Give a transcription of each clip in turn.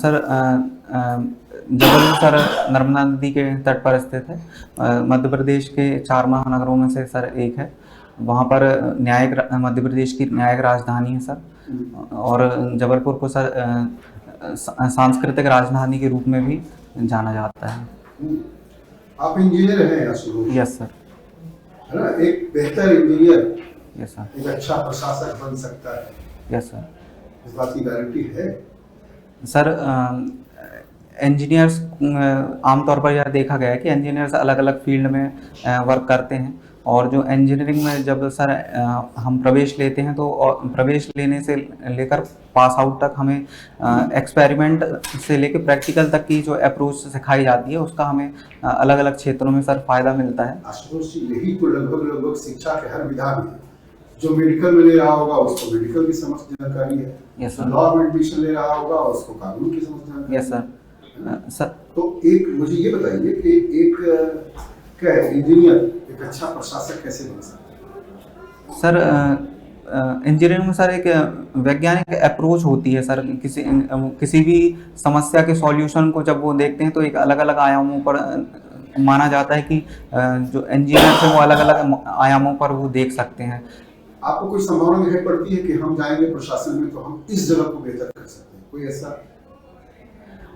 Sir Jabalpur sir Narmada नदी के तट पर स्थित है। मध्य प्रदेश के 4 महानगरों में से सर एक है। वहाँ पर मध्य प्रदेश की न्यायिक राजधानी है सर। और जबलपुर को सर सांस्कृतिक राजधानी के रूप में भी जाना जाता है। आप इंजीनियर हैं आशुतोष? Yes sir. है ना, एक बेहतर इंजीनियर यस सर। एक अच्छा प्रशासक बन सकता है। Yes sir. इस बात की गारंटी है? सर इंजीनियर्स आमतौर पर यह देखा गया है कि इंजीनियर्स अलग अलग फील्ड में वर्क करते हैं। और जो इंजीनियरिंग में जब सर हम प्रवेश लेते हैं तो प्रवेश लेने से लेकर पास आउट तक हमें एक्सपेरिमेंट से लेकर प्रैक्टिकल तक की जो अप्रोच सिखाई जाती है उसका हमें अलग अलग क्षेत्रों में सर फायदा मिलता है। आशुतोष जी, यही तो लगभग शिक्षा के हर विधा में है। जो मेडिकल में ले रहा होगा उसको मेडिकल की समझ जानकारी है। Yes sir. लॉ में एडमिशन ले रहा होगा उसको कानून की समझ जानकारी है। Yes sir. सर तो एक मुझे ये बताइए कि एक क्या इंजीनियर एक अच्छा प्रशासक कैसे बन सकता है? सर इंजीनियरिंग में सर एक वैज्ञानिक अप्रोच होती है सर। किसी भी समस्या के सॉल्यूशन को जब वो देखते हैं तो एक अलग अलग आयामों पर माना जाता है कि जो इंजीनियर है वो अलग अलग आयामों पर वो देख सकते हैं। आपको कोई संभावना दिखाई पड़ती है कि हम जाएंगे प्रशासन में तो हम इस जगह को बेहतर कर सकते हैं? कोई ऐसा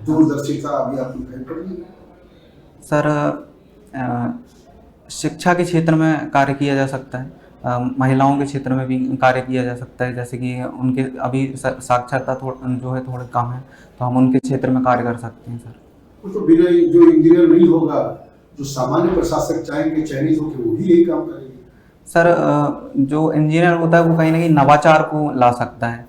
दूरदर्शिता अभी आपको दिखाई पड़ रही है? सर शिक्षा के क्षेत्र में कार्य किया जा सकता है। महिलाओं के क्षेत्र में भी कार्य किया जा सकता है। जैसे कि उनके अभी साक्षरता जो है थोड़ी कम है तो हम उनके क्षेत्र में कार्य कर सकते हैं सर। तो बिना जो इंजीनियर नहीं होगा, जो सामान्य प्रशासक चाहेंगे चयनित होकर वो भी यही काम करेंगे। सर जो इंजीनियर होता है वो कहीं ना कहीं नवाचार को ला सकता है।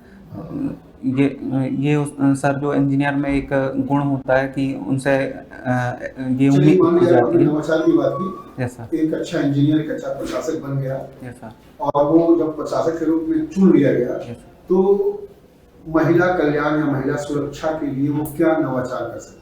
सर जो इंजीनियर में एक गुण होता है कि उनसे ये उम्मीद की जाती है। नवाचार की बात की। Yes sir. एक अच्छा इंजीनियर एक अच्छा प्रशासक बन गया। Yes sir. और वो जब प्रशासक के रूप में चुन लिया गया तो महिला कल्याण या महिला सुरक्षा के लिए वो क्या नवाचार कर सकता है?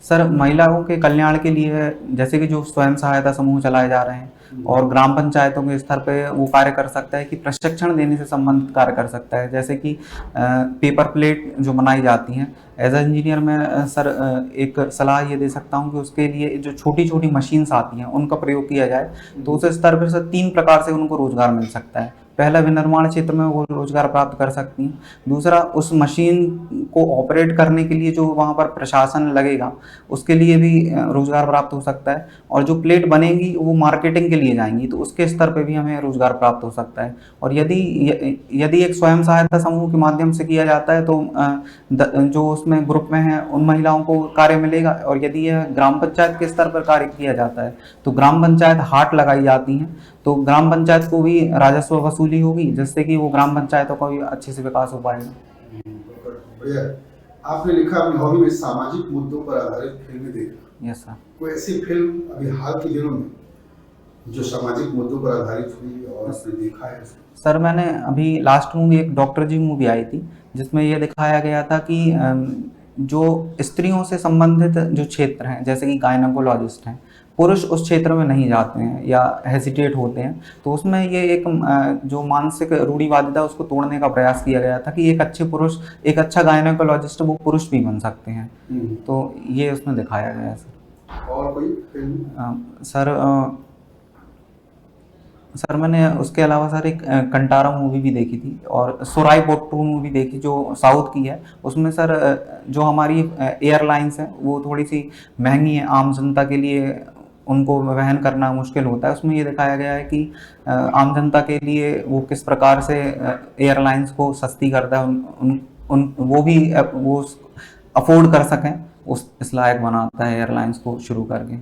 सर महिलाओं के कल्याण के लिए जैसे कि जो स्वयं सहायता समूह चलाए जा रहे हैं और ग्राम पंचायतों के स्तर पे वो कार्य कर सकता है कि प्रशिक्षण देने से संबंधित कार्य कर सकता है। जैसे कि पेपर प्लेट जो बनाई जाती हैं, एज ए इंजीनियर मैं सर एक सलाह ये दे सकता हूँ कि उसके लिए जो छोटी छोटी मशीन्स आती हैं उनका प्रयोग किया जाए तो उस स्तर पर सर 3 प्रकार से उनको रोजगार मिल सकता है। पहला, विनिर्माण क्षेत्र में वो रोजगार प्राप्त कर सकती हैं। दूसरा, उस मशीन को ऑपरेट करने के लिए जो वहाँ पर प्रशासन लगेगा उसके लिए भी रोजगार प्राप्त हो सकता है। और जो प्लेट बनेगी वो मार्केटिंग के लिए जाएंगी तो उसके स्तर पे भी हमें रोजगार प्राप्त हो सकता है। और यदि एक स्वयं सहायता समूह के माध्यम से किया जाता है तो जो उसमें ग्रुप में है उन महिलाओं को कार्य मिलेगा। और यदि यह ग्राम पंचायत के स्तर पर कार्य किया जाता है तो ग्राम पंचायत हाट लगाई जाती हैं तो ग्राम पंचायत को भी राजस्व वसूली होगी जिससे कि वो ग्राम पंचायतों का भी अच्छे से विकास हो पाएगा। बढ़िया। आपने लिखा अपनी हॉबी में सामाजिक मुद्दों पर आधारित फिल्में देखना। Yes sir. कोई ऐसी फिल्म अभी हाल के दिनों में जो सामाजिक मुद्दों पर आधारित हुई और आपने देखा है? सर मैंने अभी लास्ट मूवी एक डॉक्टर जी मूवी आई थी जिसमें ये दिखाया गया था कि जो स्त्रियों से संबंधित जो क्षेत्र हैं जैसे कि गायनोकोलॉजिस्ट हैं, पुरुष उस क्षेत्र में नहीं जाते हैं या हेजिटेट होते हैं। तो उसमें ये एक जो मानसिक रूढ़िवादिता उसको तोड़ने का प्रयास किया गया था कि एक अच्छा गायनोकोलॉजिस्ट वो पुरुष भी बन सकते हैं। तो ये उसमें दिखाया गया है सर। और कोई फिल्म? सर मैंने उसके अलावा सर एक कंटारा मूवी भी देखी थी और सोराई पोट्टू मूवी देखी जो साउथ की है। उसमें सर जो हमारी एयरलाइंस है वो थोड़ी सी महंगी है, आम जनता के लिए उनको वहन करना मुश्किल होता है। उसमें ये दिखाया गया है कि आम जनता के लिए वो किस प्रकार से एयरलाइंस को सस्ती करता है, वो अफोर्ड कर सकें इस लायक बनाता है एयरलाइंस को शुरू करके,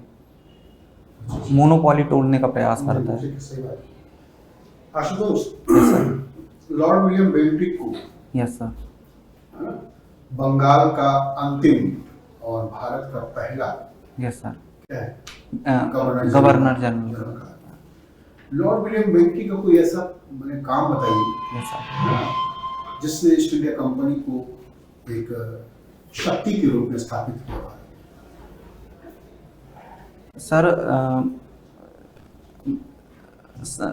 मोनोपोली तोड़ने का प्रयास करता है। सही बात। आशुतोष, लॉर्ड विलियम बेंटिक को यस सर बंगाल का अंतिम और भारत का पहला यस सर क्या है governor general. Lord William Bentinck का कोई ऐसा मैंने काम बताइए यस सर जिसने ईस्ट इंडिया कंपनी को एक शक्ति के रूप में स्थापित किया।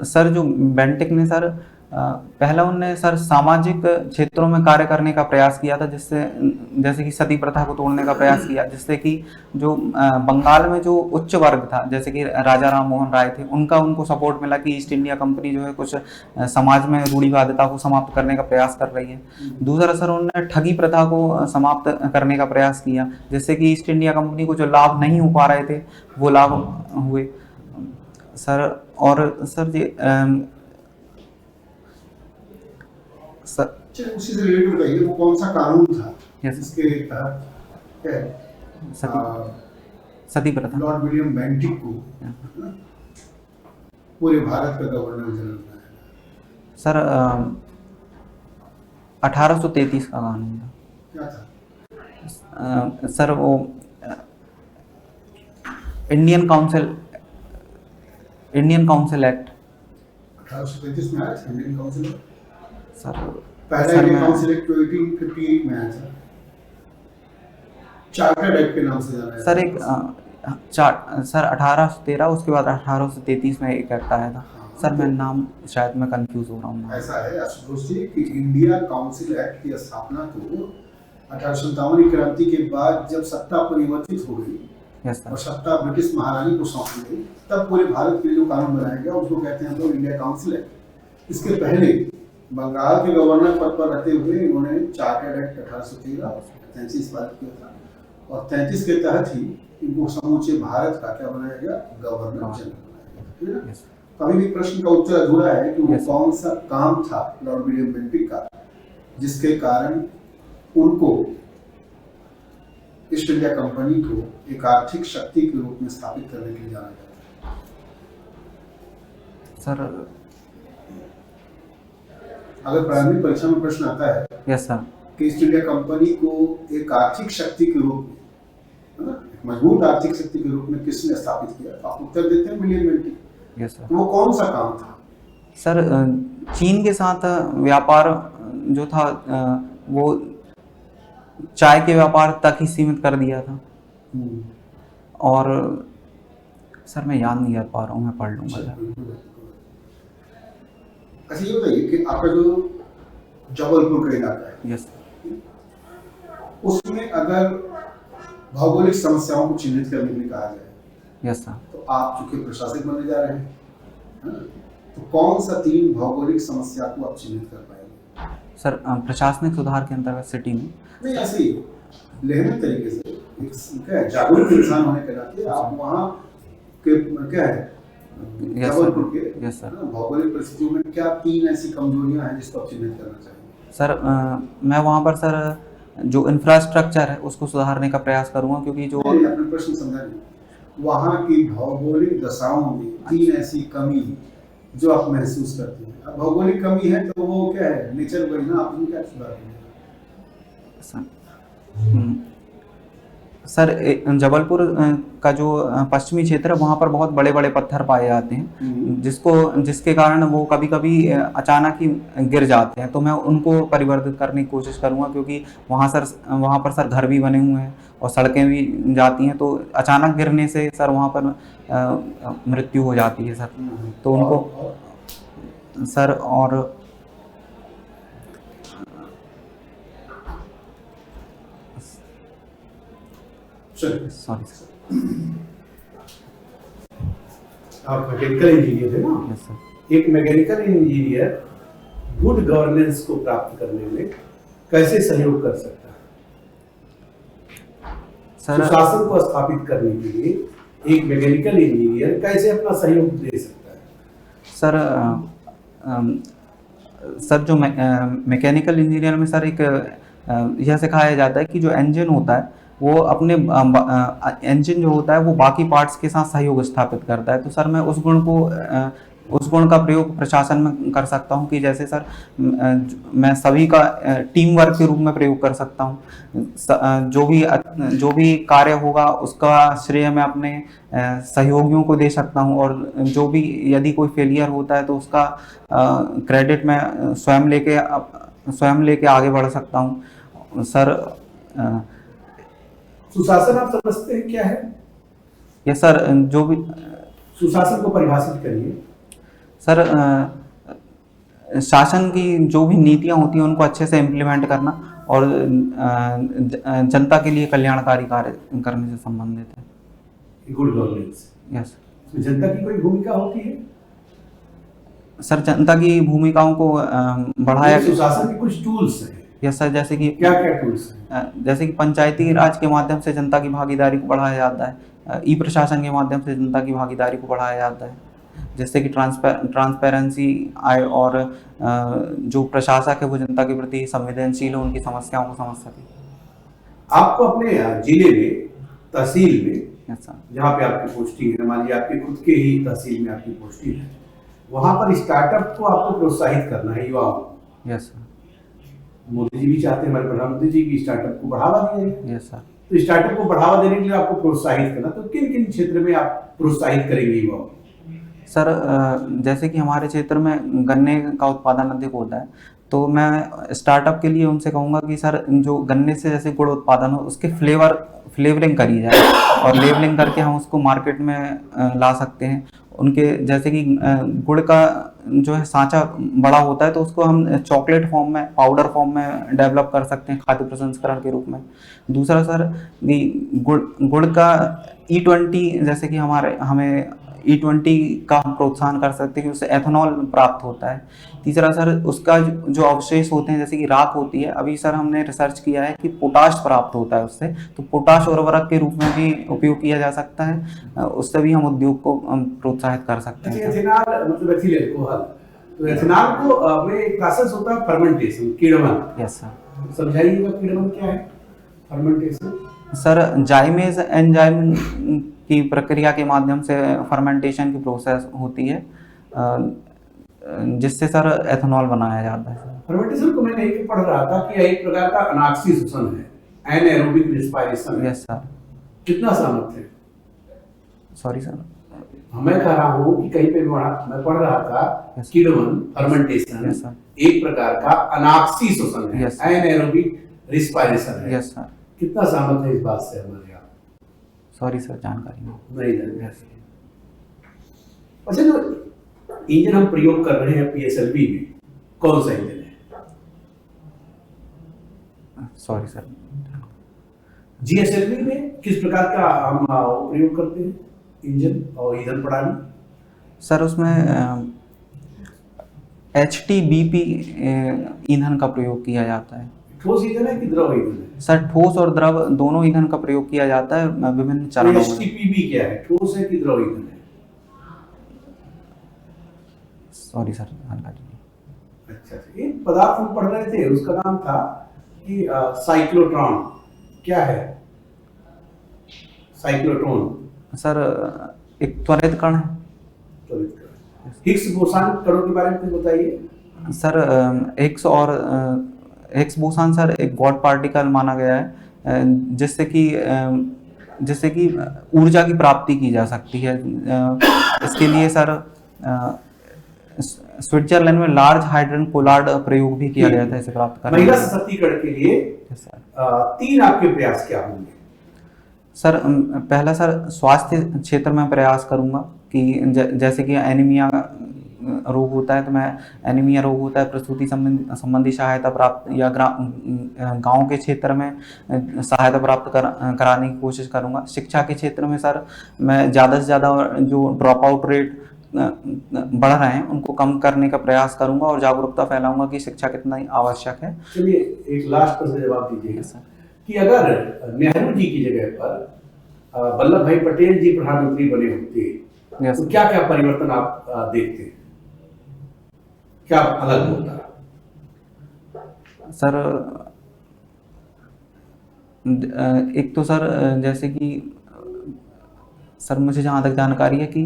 सर जो बेंटिक ने सर पहला उनने सर सामाजिक क्षेत्रों में कार्य करने का प्रयास किया था, जिससे जैसे कि सती प्रथा को तोड़ने का प्रयास किया, जिससे कि जो बंगाल में जो उच्च वर्ग था, जैसे कि राजा राम मोहन राय थे, उनको सपोर्ट मिला कि ईस्ट इंडिया कंपनी जो है कुछ समाज में रूढ़िवादिता को समाप्त करने का प्रयास कर रही है। दूसरा सर उन्होंने ठगी प्रथा को समाप्त करने का प्रयास किया, जिससे कि ईस्ट इंडिया कंपनी को जो लाभ नहीं हो पा रहे थे वो लाभ हुए सर। और सर जी उसी से रिलेटेड बताइए, वो कौन सा कानून था जिसके तहत सती प्रथा लॉर्ड विलियम बेंटिक को पूरे भारत का गवर्नर जनरल बनाया? सर 1833 का कानून था। क्या था सर? वो इंडियन काउंसिल एक्ट 1833 में आया था। इंडियन काउंसिल सर पहला इंडियन काउंसिल एक्ट 1858 में आया था, चार्टर्ड एक्ट के नाम से जाना जाता है सर। एक सर 1813, उसके बाद 1833 में एक एक्ट आया था सर। मैं नाम शायद मैं कंफ्यूज हो रहा हूँ। ऐसा है आशुतोष जी कि इंडिया काउंसिल एक्ट की स्थापना तो 1857 की क्रांति के बाद जब सत्ता परिवर्तित हो गई और सत्ता ब्रिटिश महारानी को सौंपी गई, तब पूरे भारत के लिए जो कानून बनाया गया उसको कहते हैं तो इंडिया काउंसिल एक्ट। इसके पहले बंगाल के गवर्नर पद पर रहते हुए इन्होंने चार्टर्ड एक्ट 1833 पारित किया था, और 33 के तहत ही इनको समूचे भारत का क्या बनाया गया? गवर्नर जनरल बनाया गया। कभी भी प्रश्न का उत्तर अधूरा है कि वो कौन सा काम था लॉर्ड विलियम बेंटिक का जिसके कारण उनको ईस्ट इंडिया कंपनी को एक आर्थिक शक्ति के रूप में स्थापित करने के लिए जाना जाता है? सर अगर प्रारंभिक परीक्षा में प्रश्न आता है यस सर कि ईस्ट इंडिया कंपनी को एक आर्थिक शक्ति के रूप में, है ना, एक मजबूत आर्थिक शक्ति के रूप में किसने स्थापित किया, तो आप उत्तर देते हैं विलियम बेंटिक। Yes sir. तो वो कौन सा काम था? सर चीन के साथ व्यापार जो था वो चाय के व्यापार तक ही सीमित कर दिया था। और सर मैं याद नहीं कर पा रहा हूँ, मैं पढ़ लूंगा। अच्छा ये बताइए कि आपका जो जबलपुर का इलाका है, यस, उसमें अगर भौगोलिक समस्याओं को चिन्हित करने के लिए कहा जाए, यस सर, तो आप चूंकि प्रशासक बनने जा रहे हैं, तो कौन सा 3 भौगोलिक समस्या को आप चिन्हित कर पाएंगे? सर प्रशासनिक सुधार के अंतर्गत सिटी में नहीं, ऐसे ही लेहमन तरीके से एक क्या है, जागरूक इंसान होने के नाते आप वहाँ के क्या है जबलपुर के यस सर भौगोलिक परिस्थितियों में क्या 3 ऐसी कमजोरियां हैं जिसको आप चिन्हित करना चाहिए? सर मैं वहाँ पर सर जो इंफ्रास्ट्रक्चर है उसको सुधारने का प्रयास करूँगा, क्योंकि जो अपने प्रश्न समझा नहीं, वहाँ की भौगोलिक दशाओं में 3 ऐसी कमी जो आप महसूस करते हैं। अब भौगोलिक कमी है तो वो क्या है, नेचर वही ना, आप उनको क्या सुधार करेंगे? सर जबलपुर का जो पश्चिमी क्षेत्र है वहाँ पर बहुत बड़े बड़े पत्थर पाए जाते हैं, जिसके कारण वो कभी कभी अचानक ही गिर जाते हैं। तो मैं उनको परिवर्तित करने की कोशिश करूँगा, क्योंकि वहाँ पर सर घर भी बने हुए हैं और सड़कें भी जाती हैं, तो अचानक गिरने से सर वहाँ पर मृत्यु हो जाती है सर। तो उनको सर और सॉरी सर, आप मैकेनिकल इंजीनियर है ना? Yes sir. एक मैकेनिकल इंजीनियर गुड गवर्नेंस को प्राप्त करने में कैसे सहयोग कर सकता है? सर सुशासन को स्थापित करने के लिए एक मैकेनिकल इंजीनियर कैसे अपना सहयोग दे सकता है? सर जो मैकेनिकल इंजीनियर में सर एक यह सिखाया जाता है कि जो इंजन होता है वो अपने इंजन जो होता है वो बाकी पार्ट्स के साथ सहयोग स्थापित करता है। तो सर मैं उस गुण का प्रयोग प्रशासन में कर सकता हूं, कि जैसे सर मैं सभी का टीम वर्क के रूप में प्रयोग कर सकता हूं। जो भी कार्य होगा उसका श्रेय मैं अपने सहयोगियों को दे सकता हूं, और जो भी यदि कोई फेलियर होता है तो उसका क्रेडिट मैं स्वयं लेके आगे बढ़ सकता हूं सर। सुशासन आप समझते हैं क्या है? ये सर जो भी सुशासन को परिभाषित करिए। सर शासन की जो भी नीतियां होती हैं उनको अच्छे से इम्प्लीमेंट करना और जनता के लिए कल्याणकारी कार्य करने से संबंधित है। Good governance. यस जनता की कोई भूमिका होती है? सर, जनता की भूमिकाओं को बढ़ाया। सुशासन के कुछ टूल्स हैं। यस सर, जैसे कि क्या क्या टूल्स हैं? जैसे कि पंचायती राज के माध्यम से जनता की भागीदारी को बढ़ाया जाता है, ई प्रशासन के माध्यम से जनता की भागीदारी को बढ़ाया जाता है, जिससे कि ट्रांसपेरेंसी आए और जो प्रशासक है वो जनता के प्रति संवेदनशील हो, उनकी समस्याओं को समझ सके। आपको अपने जिले में, तहसील में, यस सर, जहाँ पे आपकी पोस्टिंग है, मान लीजिए आपके खुद के ही तहसील में आपकी पोस्टिंग है, वहां पर स्टार्टअप को आपको प्रोत्साहित करना है युवाओं को। यस सर, मोदी जी भी चाहते हैं, हमारे प्रधानमंत्री जी की स्टार्टअप को बढ़ावा दिया जाए। Yes sir. तो स्टार्टअप को बढ़ावा देने के लिए आपको प्रोत्साहित करना, तो किन किन क्षेत्र में आप प्रोत्साहित करेंगे युवाओं को? सर, जैसे कि हमारे क्षेत्र में गन्ने का उत्पादन अधिक होता है, तो मैं स्टार्टअप के लिए उनसे कहूँगा कि सर, जो गन्ने से जैसे गुड़ उत्पादन हो उसके फ्लेवरिंग करी जाए और लेबलिंग करके हम उसको मार्केट में ला सकते हैं। उनके जैसे कि गुड़ का जो है सांचा बड़ा होता है, तो उसको हम चॉकलेट फॉर्म में, पाउडर फॉर्म में डेवलप कर सकते हैं खाद्य प्रसंस्करण के रूप में। दूसरा सर, गुड़ का E20, जैसे कि हमें E20 का हम प्रोत्साहन कर सकते हैं कि उससे एथेनॉल प्राप्त होता है। तीसरा सर, उसका जो अवशेष होते हैं जैसे कि राख होती है, अभी सर हमने रिसर्च किया है कि पोटाश प्राप्त होता है उससे, तो पोटाश उर्वरक के रूप में भी उपयोग किया जा सकता है, उससे भी हम उद्योग को प्रोत्साहित कर सकते हैं। एथेनॉल मतलब एथिल अल्कोहल, तो एथेनॉल को में एक प्रोसेस होता है फर्मेंटेशन, किण्वन। Yes sir. समझाइएगा किण्वन क्या है, फर्मेंटेशन? सर, जाइमेज एंजाइम की प्रक्रिया के माध्यम से फर्मेंटेशन की प्रोसेस होती है, जिससे सर एथेनॉल बनाया जाता है। फर्मेंटेशन को मैं कहीं पढ़ रहा था कि एक प्रकार का अनाक्सी श्वसन है, एनाएरोबिक रेस्पिरेशन है। Yes sir. कितना सहमत है? सॉरी सर, मैं कह रहा हूँ कि कहीं पे मैं पढ़ रहा था किण्वन, फर्मेंटेशन एक प्रकार का अनाक्सी श्वसन है, एनाएरोबिक रेस्पिरेशन है। Yes sir. कितना सहमत है इस बात से हमारे यहाँ? सॉरी सर, जानकारी नहीं जानकारी। अच्छा, जो इंजन हम प्रयोग कर रहे हैं PSLV में, कौन सा इंजन है? Sorry sir. GSLV में किस प्रकार का हम प्रयोग करते हैं इंजन और ईंधन प्रणाली? सर, उसमें HTBP ईंधन का प्रयोग किया जाता है। ठोस ईंधन है कि द्रव ईंधन है? सर, ठोस और द्रव दोनों ईंधन का प्रयोग किया जाता है विभिन्न चरणों में। HTPB क्या है, ठोस है कि द्रव ईंधन है? सॉरी सर, जानकारी नहीं। अच्छा, एक पदार्थ हम पढ़ रहे थे, उसका नाम था कि साइक्लोट्रॉन। क्या है साइक्लोट्रॉन? सर, एक त्वरित कण है। हिग्स बोसान कणों के बारे में कुछ बताइए। सर, हिग्स बोसान सर एक गॉड पार्टिकल माना गया है, जिससे कि ऊर्जा की प्राप्ति की जा सकती है। इसके लिए सर स्विट्जरलैंड में लार्ज हाइड्रोजन कोलार्ड प्रयोग भी किया गया था इसे प्राप्त करने। महिला सशक्तिकरण के लिए तीन आपके प्रयास क्या होंगे? सर, पहला सर, स्वास्थ्य क्षेत्र में प्रयास करूंगा कि जैसे कि एनीमिया रोग होता है, तो मैं एनीमिया रोग होता है, प्रसूति संबंधी सहायता प्राप्त या गांव के क्षेत्र में सहायता प्राप्त कराने की कोशिश करूंगा। शिक्षा के क्षेत्र में सर, मैं ज़्यादा से ज़्यादा जो ड्रॉप आउट रेट बढ़ रहे हैं उनको कम करने का प्रयास करूंगा और जागरूकता फैलाऊंगा कि शिक्षा कितना आवश्यक है। चलिए, एक लास्ट प्रश्न जवाब दीजिए सर कि अगर नेहरू जी की जगह पर वल्लभ भाई पटेल जी प्रधानमंत्री बने होते, तो क्या क्या परिवर्तन आप देखते हैं, क्या अलग होता? सर, एक तो सर, जैसे कि सर मुझे जहाँ तक जानकारी है कि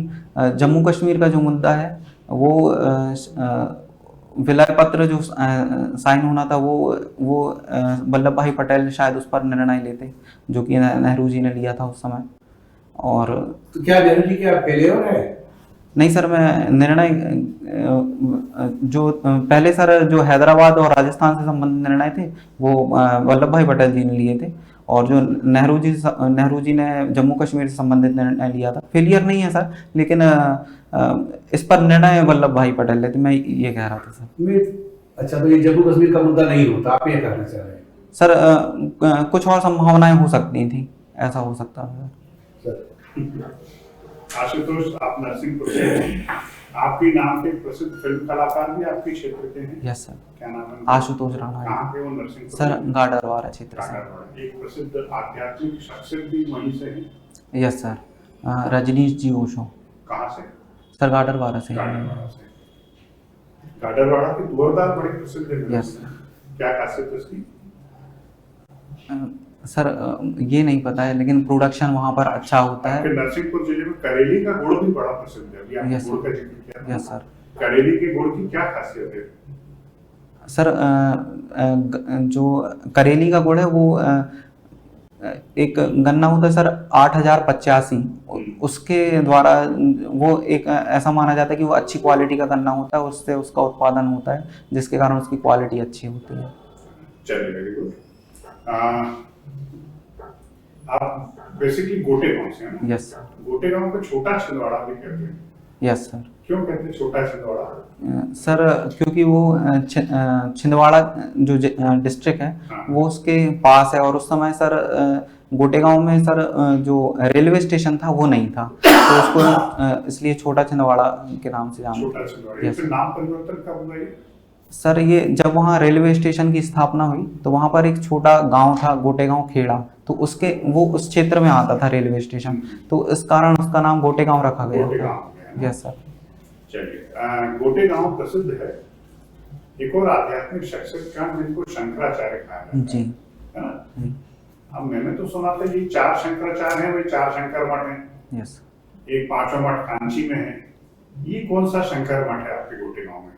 जम्मू कश्मीर का जो मुद्दा है वो विलय पत्र जो साइन होना था वो वल्लभ भाई पटेल शायद उस पर निर्णय लेते, जो कि नेहरू जी ने लिया था उस समय। और तो क्या नेहरू जी क्या फेलियर है? नहीं सर, मैं निर्णय जो पहले सर जो हैदराबाद और राजस्थान से संबंधित निर्णय थे वो वल्लभ भाई पटेल जी ने लिए थे, और जो नेहरू जी ने जम्मू कश्मीर से संबंधित निर्णय लिया था। फेलियर नहीं है सर, लेकिन इस पर निर्णय वल्लभ भाई पटेल लेते, मैं ये कह रहा था सर। अच्छा, तो ये जम्मू कश्मीर का मुद्दा नहीं होता, आप ये कहना चाह रहे हैं? सर कुछ और संभावनाएं हो सकती थी, ऐसा हो सकता है सर। आशुतोष, आप नरसिंहपुर से हैं, आपके नाम के प्रसिद्ध फिल्म कलाकार भी आपके क्षेत्र के हैं? Yes sir. क्या नाम है? आशुतोष राणा। कहाँ के वो? नरसिंहपुर सर गाडरवारा क्षेत्र से। गाडरवाड़ा। एक प्रसिद्ध आध्यात्मिक शख्सियत भी वहीं से है? यस सर, रजनीश जी ओशो। कहाँ से? सर गाडरवारा से। गाडरवाड़ा से। गाडरवाड़ा की तुअरदार बड़ी प्रसिद्ध है। यस। क्या खासियत है उसकी? सर ये नहीं पता है, लेकिन प्रोडक्शन वहाँ पर अच्छा होता है। नरसिंहपुर जिले में करेली का गुड़ भी बड़ा प्रसिद्ध है। अभी आपने गुड़ का जिक्र किया। Yes sir. करेली के गुड़ की क्या खासियत है? सर जो करेली का गुड़ है वो एक गन्ना होता है सर 8085, उसके द्वारा वो एक ऐसा माना जाता है कि वो अच्छी क्वालिटी का गन्ना होता है, उससे उसका उत्पादन होता है, जिसके कारण उसकी क्वालिटी अच्छी होती है। चलिए, वेरी गुड। आप बेसिकली गोटे गांव से हैं? Yes sir. गोटे गांव को छोटा छिंदवाड़ा भी कहते हैं। Yes sir. क्यों कहते हैं छोटा छिंदवाड़ा? सर क्योंकि वो छिंदवाड़ा जो डिस्ट्रिक्ट है, हाँ। वो उसके पास है, और उस समय सर गोटेगांव में सर जो रेलवे स्टेशन था वो नहीं था, तो उसको इसलिए छोटा छिंदवाड़ा के नाम से जाना। छोटा छिंदवाड़ा। फिर नाम परिवर्तन कब हुआ ये? सर ये जब वहाँ रेलवे स्टेशन की स्थापना हुई तो वहाँ पर एक छोटा गांव था गोटेगांव खेड़ा, तो उसके वो उस क्षेत्र में आता था रेलवे स्टेशन, तो इस कारण उसका नाम गोटेगांव रखा गया था। Yes sir. चलिए, गोटेगांव प्रसिद्ध है। एक और आध्यात्मिक शख्सियत का जिनको शंकराचार्य कहा जाता है, जी, है ना? अब मैंने तो सुना था ये 4 शंकराचार्य हैं, वही 4 शंकर मठ हैं। यस। एक 5वां मठ कांची में है। ये कौन सा शंकर मठ है आपके गोटेगांव में?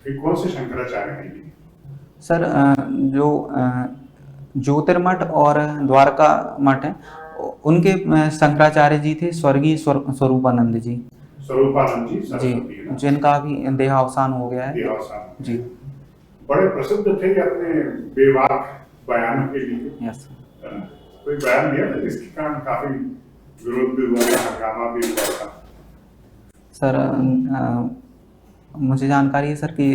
फिर कौन से शंकराचार्य हैं ये? सर जो ज्योतिर्मठ और द्वारका मठ है, उनके शंकराचार्य जी थे स्वर्गीय स्वरूपानंद जी। स्वरूपानंद जी जी, सरस्वती है ना? जिनका भी देहावसान हो गया है। देहावसान। जी। बड़े प्रसिद्ध थे अपने बेबाक बयानों के लिए। यस। कोई बयान दिया था जिसके कारण काफी विरोध भी हुआ था, हंगामा भी हुआ था? सर मुझे जानकारी है सर कि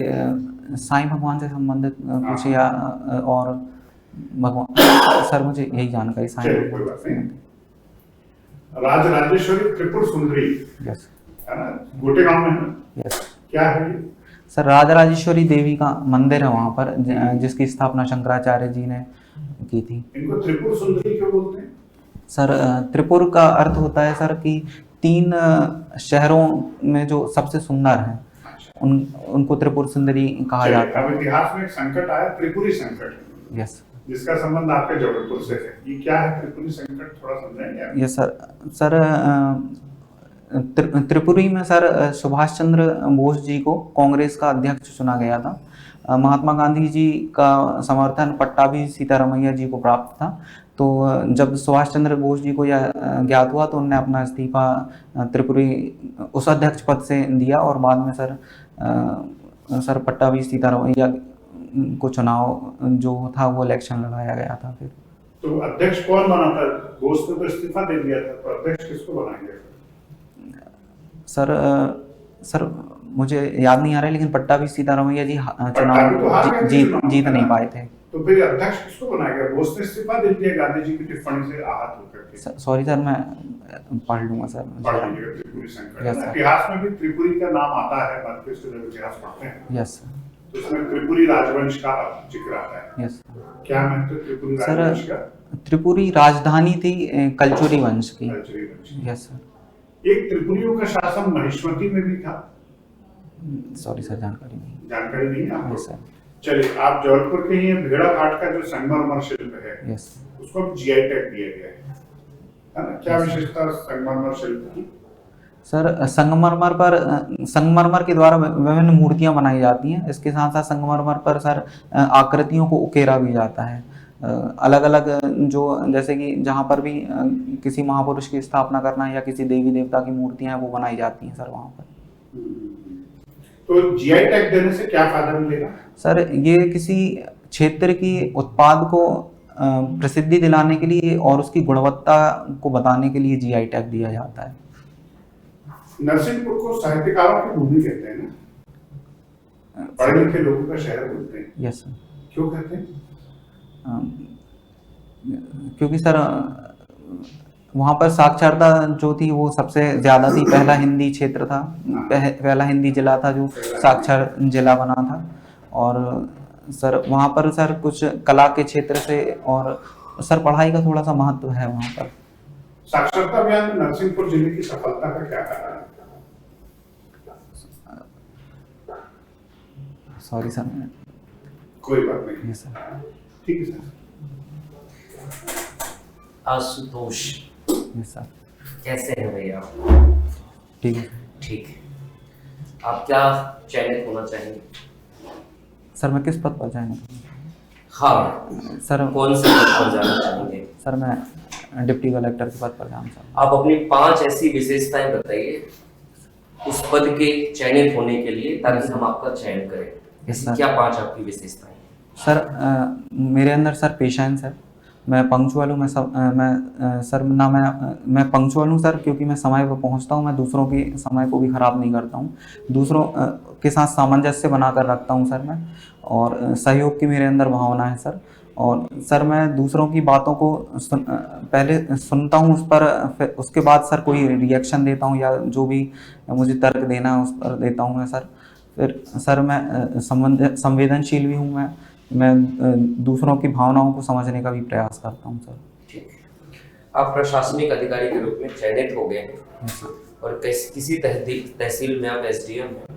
साईं भगवान से संबंधित कुछ या और भगवान, सर मुझे यही जानकारी साईं भगवान से संबंधित। राजराजेश्वरी त्रिपुर सुंदरी, यस, है ना? गोटेगांव में है ना? यस। क्या है ये? सर राजराजेश्वरी देवी का मंदिर है वहाँ पर, जिसकी स्थापना शंकराचार्य जी ने की थी। इनको त्रिपुर सुंदरी क्यों बोलते हैं? सर त्रिपुर का अर्थ होता है सर कि 3 शहरों में जो सबसे सुंदर हैं, उनको त्रिपुर सुंदरी कहा जाता है। अब इतिहास में एक संकट आया, त्रिपुरी संकट, यस, जिसका संबंध आपके जबलपुर से है। ये क्या है त्रिपुरी संकट, थोड़ा समझाएंगे आप? Yes sir. सर त्रिपुरी में सर सुभाष चंद्र बोस जी को कांग्रेस का अध्यक्ष चुना गया था। महात्मा गांधी जी का समर्थन पट्टाभी सीतारमैया जी को प्राप्त था। तो जब सुभाष चंद्र बोस जी को यह ज्ञात हुआ तो उन्होंने अपना इस्तीफा त्रिपुरी उस अध्यक्ष पद से दिया, और बाद में सर पट्टाभी सीतारमैया को चुनाव जो था वो इलेक्शन लड़ाया गया था। फिर तो अध्यक्ष कौन बना था? बोस ने तो इस्तीफा दे दिया था, तो अध्यक्ष किसको बनाएंगे? सर मुझे याद नहीं आ रहा है, लेकिन पट्टाभी सीतारमैया जी चुनाव जीत नहीं पाए थे। तो फिर अध्यक्ष किसको बनाएगा? बोस ने इस्तीफा दे दिया गांधी जी की टिप्पणी से आहत होकर के। सॉरी सर, मैं पढ़ लूंगा सर। पढ़ लीजिएगा, त्रिपुरी संकट। इतिहास में भी त्रिपुरी का नाम आता है, भारतीय से जब इतिहास पढ़ते हैं। यस। तो उसमें त्रिपुरी राजवंश का जिक्र आता है। यस। क्या महत्व त्रिपुरी राजवंश का? त्रिपुरी राजधानी थी कलचुरी वंश की। कलचुरी वंश। Yes sir. एक त्रिपुरियों का शासन महिष्मती में भी था। सॉरी सर, जानकारी नहीं। जानकारी नहीं है आपको? Yes sir. चलिए, आप जबलपुर के ही भेड़ा घाट का जो संगमरमर शिल्प है, यस, उसको जीआई टैग दिया गया है ना? क्या विशेषता संगमरमर शिल्प की? सर संगमरमर के द्वारा विभिन्न मूर्तियां बनाई जाती हैं। इसके साथ साथ संगमरमर पर सर आकृतियों को उकेरा भी जाता है। अलग अलग जो जैसे कि जहाँ पर भी किसी महापुरुष की स्थापना करना है या किसी देवी देवता की मूर्तियां हैं वो बनाई जाती हैं सर वहाँ पर। तो जीआई टैग देने से क्या फायदा मिलेगा? सर ये किसी क्षेत्र की उत्पाद को प्रसिद्धि दिलाने के लिए और उसकी गुणवत्ता को बताने के लिए जीआई टैग दिया जाता है। नरसिंहपुर को साहित्यकारों की भूमि कहते हैं ना, पढ़े लिखे लोगों का शहर बोलते हैं। Yes sir. क्यों कहते हैं? क्योंकि सर वहाँ पर साक्षरता जो थी वो सबसे ज़्यादा थी। पहला हिंदी क्षेत्र था, पहला हिंदी जिला था जो साक्षर जिला बना था। और सर वहाँ पर सर कुछ कला के क्षेत्र से और सर पढ़ाई का थोड़ा सा महत्व है वहाँ पर। साक्षरता अभियान में नरसिंहपुर जिले की सफलता का क्या कारण है? Sorry sir. कोई बात नहीं। Yes sir. ठीक है सर। Ashutosh, yes sir. कैसे हैं भैया? ठीक है। ठीक है। आप क्या चयनित होना चाहेंगे? सर मैं किस पद पर जाना? हाँ सर कौन से पद पर जाना चाहेंगे? सर मैं डिप्टी कलेक्टर के पद पर जाना चाहूँगा। आप अपनी 5 ऐसी विशेषताएं बताइए उस पद के चयनित होने के लिए, ताकि हम आपका चयन करें। ऐसी क्या 5 आपकी विशेषताएं? सर मेरे अंदर सर पेशेंस है। मैं पंक्चुअल हूँ। मैं पंक्चुअल हूँ सर, क्योंकि मैं समय पर पहुँचता हूँ। मैं दूसरों के समय को भी ख़राब नहीं करता हूँ। दूसरों के साथ सामंजस्य बनाकर रखता हूँ सर मैं। और सहयोग की मेरे अंदर भावना है सर। और सर मैं दूसरों की बातों को पहले सुनता हूँ, उस पर फिर उसके बाद सर कोई रिएक्शन देता हूँ, या जो भी मुझे तर्क देना है उस पर देता हूँ मैं सर। फिर सर मैं संवेदनशील भी हूँ। मैं दूसरों की भावनाओं को समझने का भी प्रयास करता हूँ सर। ठीक है। आप प्रशासनिक अधिकारी के रूप में चयनित हो गए हैं और किसी तहसील में आप एसडीएम हैं।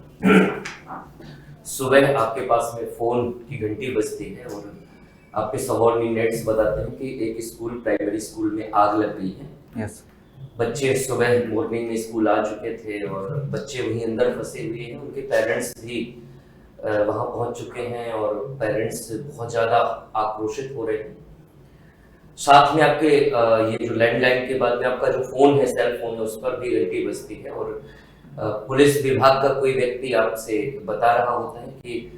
सुबह आपके पास में फोन की घंटी बजती है और आपके सबऑर्डिनेट्स बताते हैं कि एक प्राइमरी स्कूल में आग लग गई है। यस। बच्चे सुबह मॉर्निंग में स्कूल आ चुके थे और बच्चे वहीं अंदर फंसे हुए हैं। उनके पेरेंट्स भी वहां पहुंच चुके हैं और पेरेंट्स बहुत ज़्यादा आक्रोशित हो रहे हैं। साथ में आपके ये जो लैंडलाइन के बाद में आपका जो फ़ोन है, सेल फोन है, उस पर भी घंटी बजती है और पुलिस विभाग का कोई व्यक्ति आपसे बता रहा होता है कि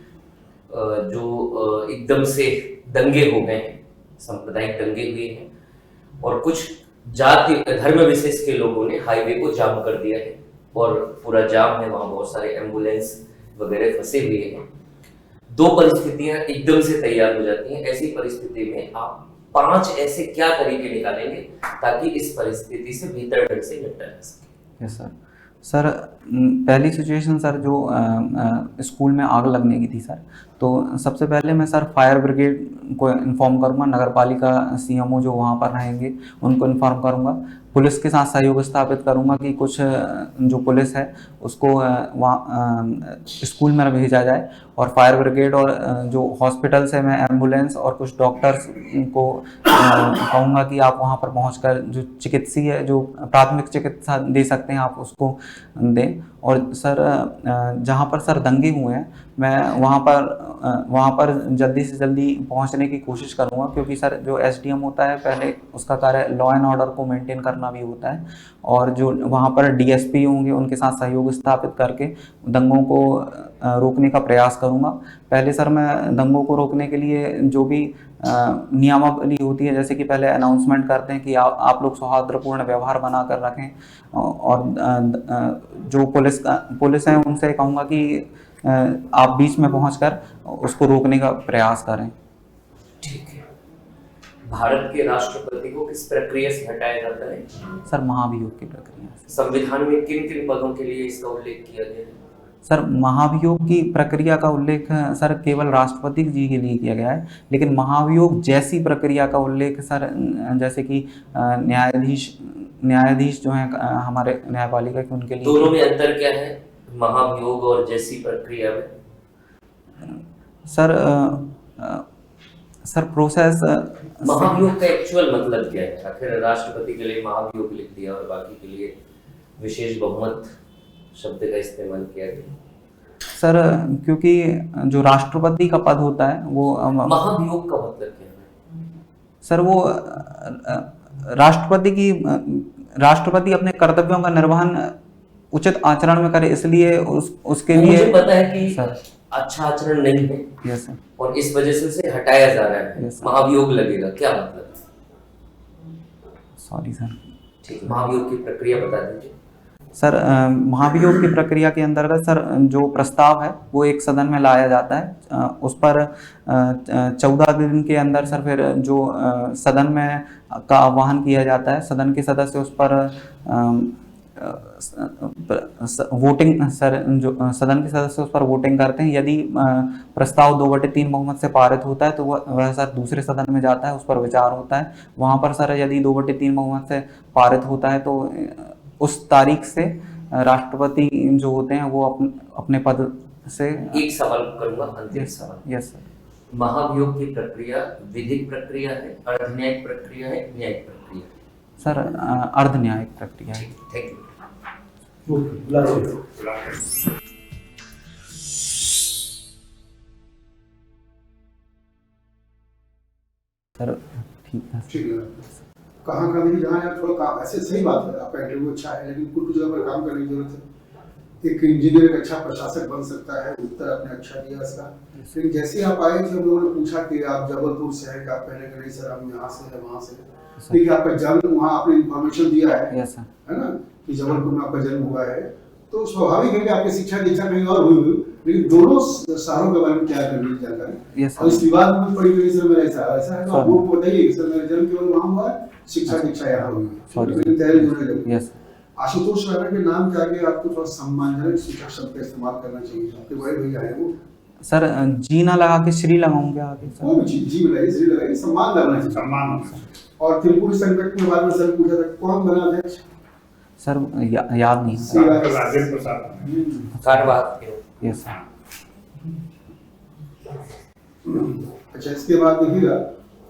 जो एकदम से दंगे हो गए हैं, सांप्रदायिक दंगे हुए हैं और कुछ जाति धर्म विशेष के लोगों ने हाईवे को जाम कर दिया है और पूरा जाम है। वहाँ बहुत सारे एम्बुलेंस वगैरह फंसे हुए हैं। 2 परिस्थितियां एकदम से तैयार हो जाती हैं। ऐसी परिस्थिति में आप 5 ऐसे क्या तरीके निकालेंगे ताकि इस परिस्थिति से बेहतर ढंग से निपटा जा सके? Yes sir. सर पहली सिचुएशन सर जो स्कूल में आग लगने की थी सर, तो सबसे पहले मैं सर फायर ब्रिगेड को इन्फॉर्म करूंगा। नगर पालिका सीएमओ जो वहाँ पर रहेंगे उनको इन्फॉर्म करूंगा। पुलिस के साथ सहयोग स्थापित करूंगा कि कुछ जो पुलिस है उसको वहाँ स्कूल में भेजा जाए और फायर ब्रिगेड और जो हॉस्पिटल्स है मैं एम्बुलेंस और कुछ डॉक्टर्स को कहूँगा कि आप वहाँ पर पहुँचकर जो चिकित्सीय जो प्राथमिक चिकित्सा दे सकते हैं आप उसको दें। और सर जहाँ पर सर दंगे हुए हैं मैं वहाँ पर जल्दी से जल्दी पहुँचने की कोशिश करूँगा, क्योंकि सर जो एसडीएम होता है पहले उसका कार्य लॉ एंड ऑर्डर को मेंटेन करना भी होता है और जो वहाँ पर डीएसपी होंगे उनके साथ सहयोग स्थापित करके दंगों को रोकने का प्रयास करूँगा। पहले सर मैं दंगों को रोकने के लिए जो भी नियमावली होती है, जैसे कि पहले अनाउंसमेंट करते हैं कि आप लोग सौहार्दपूर्ण व्यवहार बना कर रखें और जो पुलिस है उनसे कहूँगा कि आप बीच में पहुंचकर उसको रोकने का प्रयास करें। ठीक है। भारत के राष्ट्रपति को किस प्रक्रिया से हटाया जाता है? सर महाभियोग की प्रक्रिया से। संविधान में किन किन पदों के लिए इसका उल्लेख किया गया है? सर महाभियोग की प्रक्रिया का उल्लेख सर केवल राष्ट्रपति जी के लिए किया गया है, लेकिन महाभियोग जैसी प्रक्रिया का उल्लेख सर जैसे कि न्यायाधीश जो हैं हमारे न्यायपालिका के उनके लिए। दोनों में अंतर क्या है, महाभियोग और जैसी प्रक्रिया में? सर प्रोसेस महाभियोग का एक्चुअल मतलब क्या है? आखिर राष्ट्रपति के लिए महाभियोग लिख दिया और बाकी के लिए विशेष बहुमत शब्द का इस्तेमाल किया गया। सर क्योंकि जो राष्ट्रपति का पद होता है वो महाभियोग का मतलब क्या है? सर वो राष्ट्रपति अपने कर्तव्यों का निर्वहन उचित आचरण में करे, इसलिए उसके लिए मुझे पता है कि सर अच्छा आचरण नहीं है। Yes sir. और इस वजह से उसे हटाया जा रहा है। महाभियोग लगेगा, क्या मतलब? Sorry sir. ठीक, महाभियोग की प्रक्रिया बता दीजिए। सर महाभियोग की प्रक्रिया के अंतर्गत सर जो प्रस्ताव है वो एक सदन में लाया जाता है, उस पर 14 दिन के अंदर सर फिर जो सदन में का आह्वान किया जाता है, सदन के सदस्य उस पर वोटिंग सर जो सदन के सदस्य उस पर वोटिंग करते हैं। यदि प्रस्ताव 2/3 बहुमत से पारित होता है तो वह सर दूसरे सदन में जाता है, उस पर विचार होता है। वहाँ पर सर यदि 2/3 बहुमत से पारित होता है तो उस तारीख से राष्ट्रपति जो होते हैं वो अपने पद से। एक सवाल करूंगा, अंतिम सवाल। Yes sir. महाभियोग की प्रक्रिया विधिक प्रक्रिया है, अर्धन्यायिक प्रक्रिया है, न्यायिक प्रक्रिया है? सर अर्धन्यायिक प्रक्रिया है। Thank you. सर ठीक है। ठीक है। कहाँ देखिए जहाँ यार थोड़ा काम ऐसे सही बात है, आपका इंटरव्यू अच्छा है लेकिन कुछ जगह पर काम करने की जरूरत है। एक इंजीनियर एक अच्छा प्रशासक बन सकता है, उत्तर आपने अच्छा दिया इसका। लेकिन जैसे ही आप आए थे हम लोगों ने पूछा कि आप जबलपुर से हैं, आप पहले नहीं सर हम यहाँ से है वहाँ से, देखिए आपका जन्म वहाँ आपने इन्फॉर्मेशन दिया है, है ना, कि जबलपुर में आपका जन्म हुआ है, तो स्वाभाविक है कि आपकी शिक्षा दीक्षा कहीं और हुई, लेकिन दोनों शहरों के बारे में क्या करनी जानकारी। और इस विवाद में पड़ी हुई सर मेरा ऐसा है तो आप वो बताइए कि सर मेरा जन्म केवल वहाँ हुआ है, शिक्षा दीक्षा यहाँ हुई है। आशुतोष राणा के नाम के आगे आपको थोड़ा सम्मानजनक शिक्षक शब्द का इस्तेमाल करना चाहिए। आपके बड़े भैया है वो सर, जी ना लगा के श्री लगाऊंगे आगे सर। वो जी लगाइए, श्री लगाइए, सम्मान लगना चाहिए, सम्मान। और त्रिपुरी संकट में बाद में सर पूछा था कौन बना अध्यक्ष, सर याद नहीं राजेंद्र प्रसाद कार्यवाहक। Yes sir. अच्छा इसके बाद देखिएगा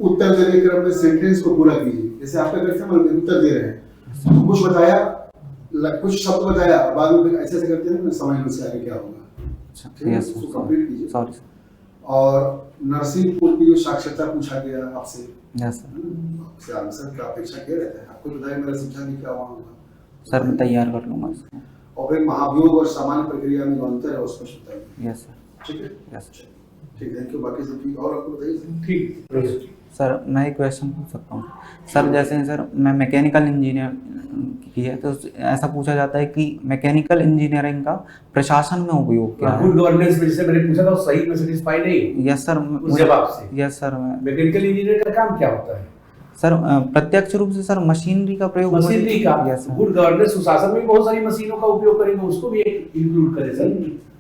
उत्तर देने के क्रम में सेंटेंस को पूरा कीजिए। जैसे आपका करते हैं उत्तर दे रहे हैं तो कुछ बताया, कुछ शब्द बताया, बाद में ऐसे ऐसे करते हैं समझ लो उससे आगे क्या होगा। यस सर कंप्लीट कीजिए। Sorry sir. और नरसिंहपुर की जो साक्षरता पूछा गया आपसे, यस सर। आंसर का अपेक्षा क्या रहता है, आपको बताया मेरा शिक्षा नहीं क्या वहाँ होगा सर, मैं तैयार कर लूंगा इसको। और फिर महाभियोग और सामान्य प्रक्रिया में जो अंतर है उसको बताइए। Yes sir. ठीक है। यस ठीक, थैंक यू। बाकी सब ठीक, और आपको बताइए। ठीक सर, मैं एक क्वेश्चन पूछ सकता हूँ सर? जैसे सर मैं मैकेनिकल इंजीनियर की है, तो ऐसा पूछा जाता है कि मैकेनिकल इंजीनियरिंग का प्रशासन में उपयोग क्या है? गुड गवर्नेंस में जैसे मैंने पूछा था सही में सेटिस्फाई नहीं। Yes sir. उस जवाब से। Yes sir. मैकेनिकल इंजीनियर का काम क्या होता है सर? प्रत्यक्ष रूप से सर मशीनरी का प्रयोग। मशीनरी का। गुड गवर्नेंस सुशासन में बहुत सारी मशीनों का उपयोग करेंगे, उसको भी एक इंक्लूड करें सर।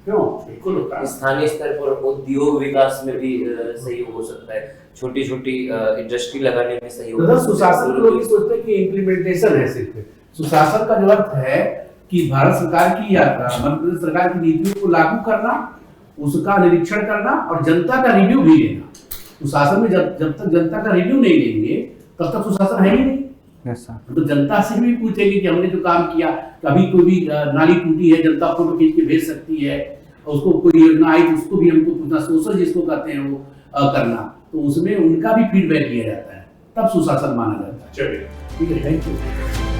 क्यों? बिल्कुल होता है। स्थानीय स्तर पर उद्योग विकास में भी सहयोग हो सकता है, छोटी छोटी इंडस्ट्री लगाने में सहयोग। तो सुशासन लोग ये सोचते हैं कि इम्प्लीमेंटेशन है सिर्फ। सुशासन का जो अर्थ है कि भारत सरकार की यात्रा, मध्य प्रदेश सरकार की नीतियों को लागू करना, उसका निरीक्षण करना और जनता का रिव्यू भी लेना। सुशासन में जब तक जनता का रिव्यू नहीं लेंगे तब तक सुशासन है ही नहीं। Yes sir. तो जनता से भी पूछेंगे कि हमने जो काम किया, कभी कोई भी नाली टूटी है जनता फोटो खींच के भेज सकती है, उसको कोई योजना आई तो उसको भी हमको पूछना, सोशल जिसको कहते हैं वो करना, तो उसमें उनका भी फीडबैक लिया जाता है, तब सुशासन माना जाता है। चलिए ठीक है, थैंक यू।